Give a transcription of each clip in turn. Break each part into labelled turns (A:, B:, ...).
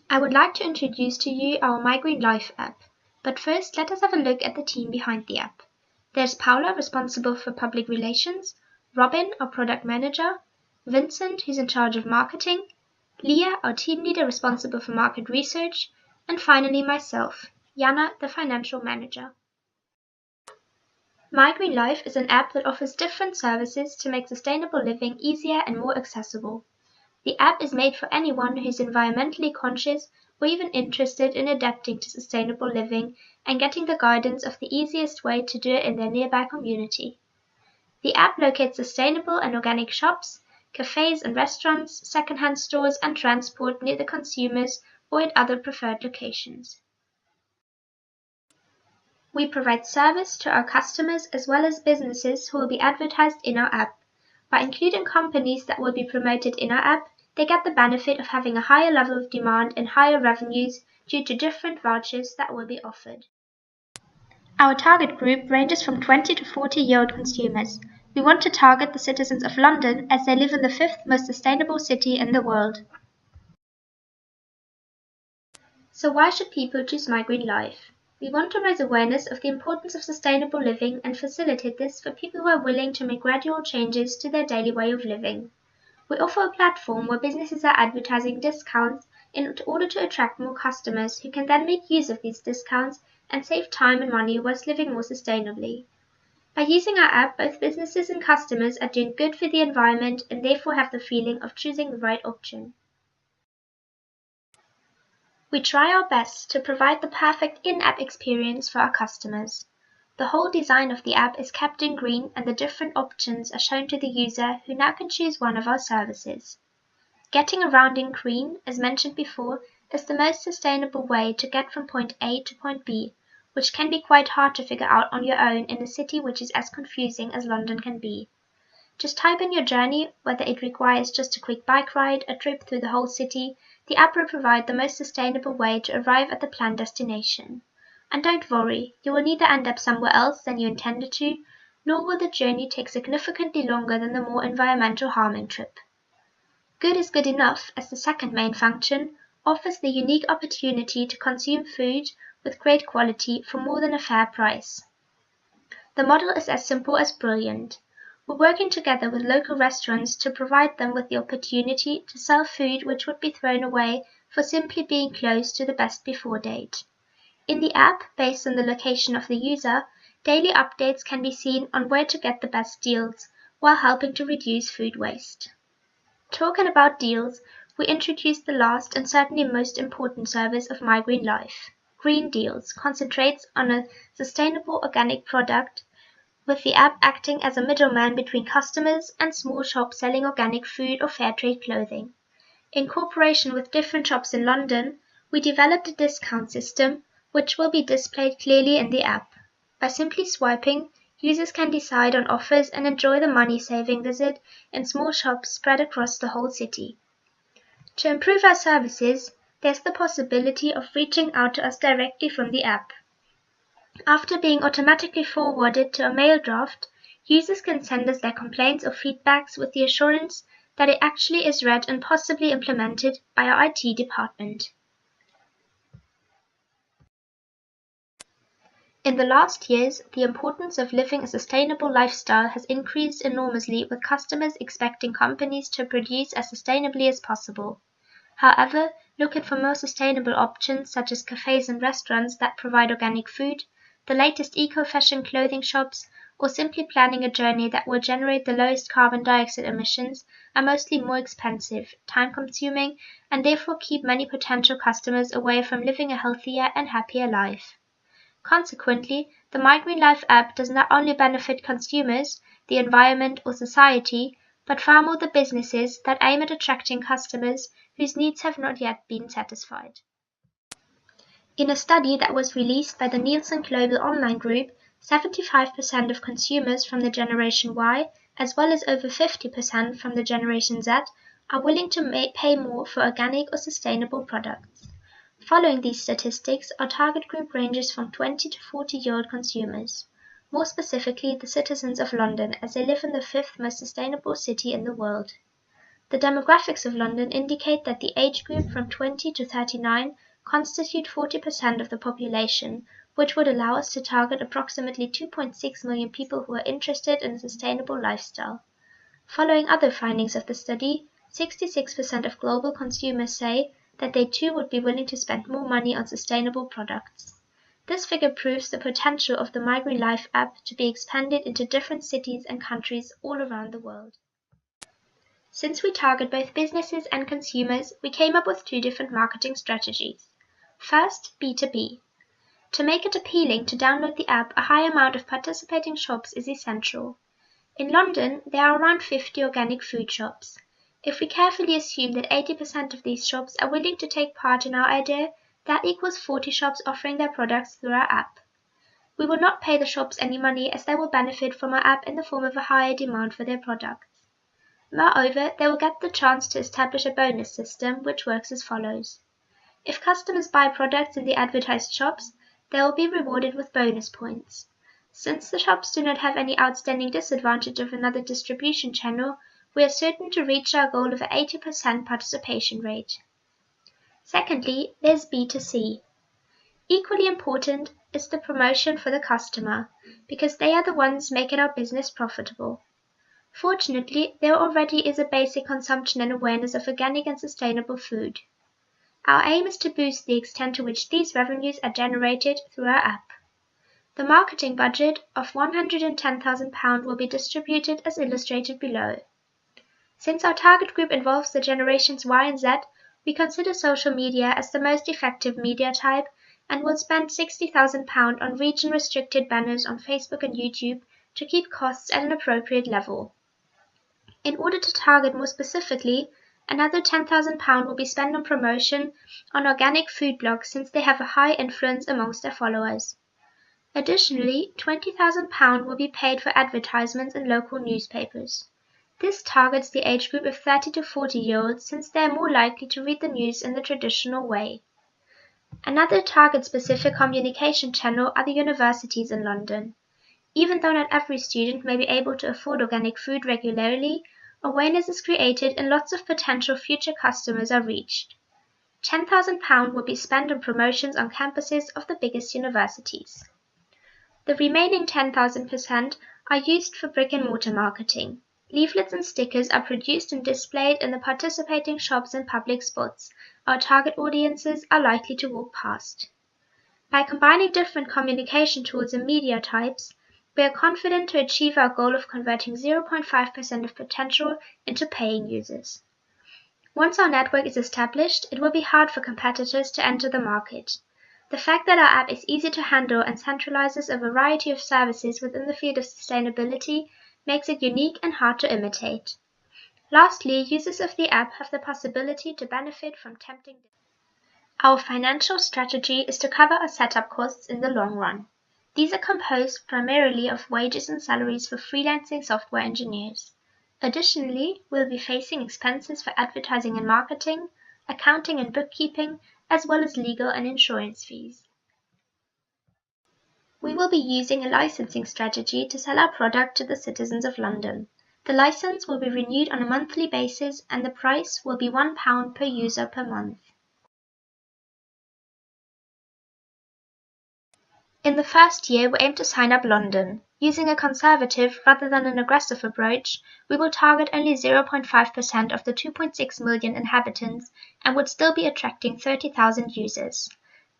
A: I would like to introduce to you our My Green Life app, but first let us have a look at the team behind the app. There's Paula, responsible for public relations, Robin, our product manager, Vincent, who's in charge of marketing, Leah, our team leader responsible for market research, and finally myself, Jana, the financial manager. My Green Life is an app that offers different services to make sustainable living easier and more accessible. The app is made for anyone who's environmentally conscious or even interested in adapting to sustainable living and getting the guidance of the easiest way to do it in their nearby community. The app locates sustainable and organic shops, cafes and restaurants, secondhand stores and transport near the consumers or at other preferred locations. We provide service to our customers as well as businesses who will be advertised in our app. By including companies that will be promoted in our app, they get the benefit of having a higher level of demand and higher revenues due to different vouchers that will be offered. Our target group ranges from 20 to 40-year-old consumers. We want to target the citizens of London as they live in the fifth most sustainable city in the world. So why should people choose My Green Life? We want to raise awareness of the importance of sustainable living and facilitate this for people who are willing to make gradual changes to their daily way of living. We offer a platform where businesses are advertising discounts in order to attract more customers who can then make use of these discounts and save time and money whilst living more sustainably. By using our app, both businesses and customers are doing good for the environment and therefore have the feeling of choosing the right option. We try our best to provide the perfect in-app experience for our customers. The whole design of the app is kept in green and the different options are shown to the user who now can choose one of our services. Getting around in green, as mentioned before, is the most sustainable way to get from point A to point B, which can be quite hard to figure out on your own in a city which is as confusing as London can be. Just type in your journey, whether it requires just a quick bike ride, a trip through the whole city. The app will provide the most sustainable way to arrive at the planned destination. And don't worry, you will neither end up somewhere else than you intended to, nor will the journey take significantly longer than the more environmental harming trip. Good is good enough, as the second main function offers the unique opportunity to consume food with great quality for more than a fair price. The model is as simple as brilliant. We're working together with local restaurants to provide them with the opportunity to sell food which would be thrown away for simply being close to the best before date. In the app, based on the location of the user, daily updates can be seen on where to get the best deals, while helping to reduce food waste. Talking about deals, we introduced the last and certainly most important service of My Green Life. Green Deals concentrates on a sustainable organic product, with the app acting as a middleman between customers and small shops selling organic food or fair trade clothing. In cooperation with different shops in London, we developed a discount system which will be displayed clearly in the app. By simply swiping, users can decide on offers and enjoy the money-saving visit in small shops spread across the whole city. To improve our services, there's the possibility of reaching out to us directly from the app. After being automatically forwarded to a mail draft, users can send us their complaints or feedbacks with the assurance that it actually is read and possibly implemented by our IT department. In the last years, the importance of living a sustainable lifestyle has increased enormously, with customers expecting companies to produce as sustainably as possible. However, looking for more sustainable options such as cafes and restaurants that provide organic food, the latest eco-fashion clothing shops, or simply planning a journey that will generate the lowest carbon dioxide emissions are mostly more expensive, time-consuming, and therefore keep many potential customers away from living a healthier and happier life. Consequently, the My Green Life app does not only benefit consumers, the environment, or society, but far more the businesses that aim at attracting customers whose needs have not yet been satisfied. In a study that was released by the Nielsen Global Online Group, 75% of consumers from the Generation Y, as well as over 50% from the Generation Z, are willing to pay more for organic or sustainable products. Following these statistics, our target group ranges from 20 to 40-year-old consumers, more specifically the citizens of London, as they live in the fifth most sustainable city in the world. The demographics of London indicate that the age group from 20 to 39 constitute 40% of the population, which would allow us to target approximately 2.6 million people who are interested in a sustainable lifestyle. Following other findings of the study, 66% of global consumers say that they too would be willing to spend more money on sustainable products. This figure proves the potential of the Migry Life app to be expanded into different cities and countries all around the world. Since we target both businesses and consumers, we came up with two different marketing strategies. First, B2B. To make it appealing to download the app, a high amount of participating shops is essential. In London, there are around 50 organic food shops. If we carefully assume that 80% of these shops are willing to take part in our idea, that equals 40 shops offering their products through our app. We will not pay the shops any money as they will benefit from our app in the form of a higher demand for their products. Moreover, they will get the chance to establish a bonus system which works as follows. If customers buy products in the advertised shops, they will be rewarded with bonus points. Since the shops do not have any outstanding disadvantage of another distribution channel, we are certain to reach our goal of an 80% participation rate. Secondly, there's B2C. Equally important is the promotion for the customer, because they are the ones making our business profitable. Fortunately, there already is a basic consumption and awareness of organic and sustainable food. Our aim is to boost the extent to which these revenues are generated through our app. The marketing budget of £110,000 will be distributed as illustrated below. Since our target group involves the generations Y and Z, we consider social media as the most effective media type and will spend £60,000 on region-restricted banners on Facebook and YouTube to keep costs at an appropriate level. In order to target more specifically, another £10,000 will be spent on promotion on organic food blogs since they have a high influence amongst their followers. Additionally, £20,000 will be paid for advertisements in local newspapers. This targets the age group of 30 to 40-year-olds since they are more likely to read the news in the traditional way. Another target-specific communication channel are the universities in London. Even though not every student may be able to afford organic food regularly, awareness is created and lots of potential future customers are reached. £10,000 will be spent on promotions on campuses of the biggest universities. The remaining 10,000% are used for brick-and-mortar marketing. Leaflets and stickers are produced and displayed in the participating shops and public spots our target audiences are likely to walk past. By combining different communication tools and media types, we are confident to achieve our goal of converting 0.5% of potential into paying users. Once our network is established, it will be hard for competitors to enter the market. The fact that our app is easy to handle and centralizes a variety of services within the field of sustainability makes it unique and hard to imitate. Lastly, users of the app have the possibility to benefit from tempting. Our financial strategy is to cover our setup costs in the long run. These are composed primarily of wages and salaries for freelancing software engineers. Additionally, we'll be facing expenses for advertising and marketing, accounting and bookkeeping, as well as legal and insurance fees. We will be using a licensing strategy to sell our product to the citizens of London. The license will be renewed on a monthly basis and the price will be £1 per user per month. In the first year, we aim to sign up London. Using a conservative rather than an aggressive approach, we will target only 0.5% of the 2.6 million inhabitants and would still be attracting 30,000 users.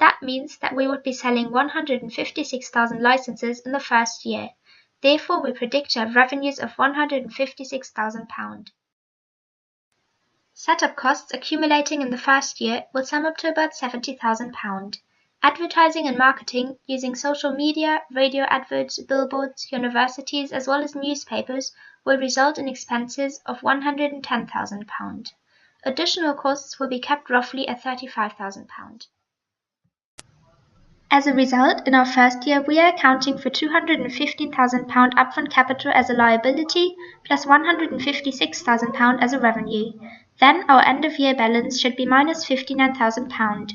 A: That means that we would be selling 156,000 licenses in the first year. Therefore, we predict to have revenues of £156,000. Setup costs accumulating in the first year will sum up to about £70,000. Advertising and marketing using social media, radio adverts, billboards, universities as well as newspapers will result in expenses of £110,000. Additional costs will be kept roughly at £35,000. As a result, in our first year, we are accounting for £215,000 upfront capital as a liability plus £156,000 as a revenue. Then our end-of-year balance should be minus £59,000.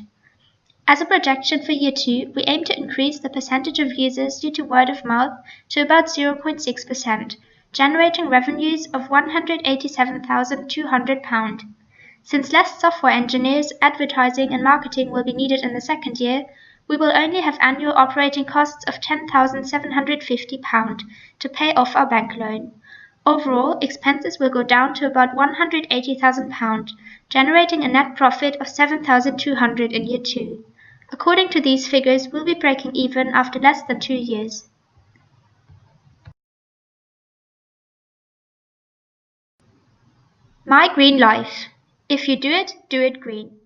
A: As a projection for year 2, we aim to increase the percentage of users due to word of mouth to about 0.6%, generating revenues of £187,200. Since less software engineers, advertising and marketing will be needed in the second year, we will only have annual operating costs of £10,750 to pay off our bank loan. Overall, expenses will go down to about £180,000, generating a net profit of £7,200 in year 2. According to these figures, we'll be breaking even after less than 2 years. My Green Life. If you do it green.